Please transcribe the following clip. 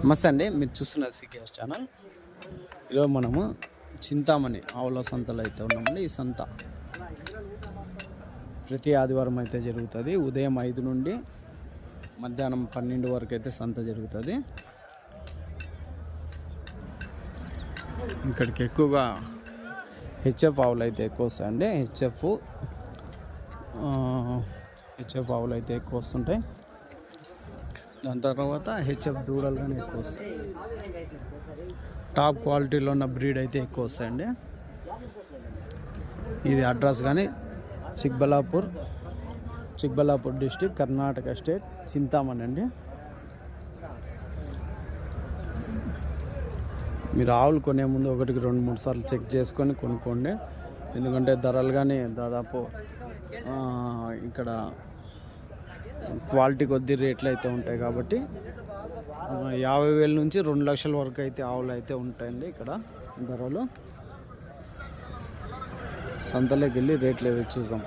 నమస్తే అండి, మీరు చూస్తున్నారు సికేఎస్ ఛానల్. ఈరోజు మనము చింతామణి ఆవుల సంతలో అయితే ఉన్నామండి. ఈ సంత ప్రతి ఆదివారం అయితే జరుగుతుంది. ఉదయం 5 నుండి మధ్యాహ్నం 12 వరకు అయితే సంత జరుగుతుంది. ఇక్కడికి ఎక్కువగా హెచ్ఎఫ్ ఆవులు అయితే ఎక్కువ వస్తాయండి. హెచ్ఎఫ్ ఆవులు అయితే ఎక్కువ వస్తుంటాయి. దాని తర్వాత హెచ్ఎఫ్ దూడలు కానీ ఎక్కువ వస్తాయి. టాప్ క్వాలిటీలో ఉన్న బ్రీడ్ అయితే ఎక్కువ వస్తాయండి. ఇది అడ్రస్ కానీ చిక్బల్లాపూర్ డిస్టిక్, కర్ణాటక స్టేట్, చింతామణి అండి. మీరు ఆవులు కొనే ముందు 1-2-3 సార్లు చెక్ చేసుకొని కొనుక్కోండి. ఎందుకంటే ధరలు కానీ దాదాపు ఇక్కడ క్వాలిటీ కొద్ది రేట్లు అయితే ఉంటాయి. కాబట్టి 50,000 నుంచి 2 లక్షల వరకు అయితే ఆవులు అయితే ఉంటాయండి. ఇక్కడ ధరలు సంతలోకి వెళ్ళి రేట్లు ఏదో చూసాం.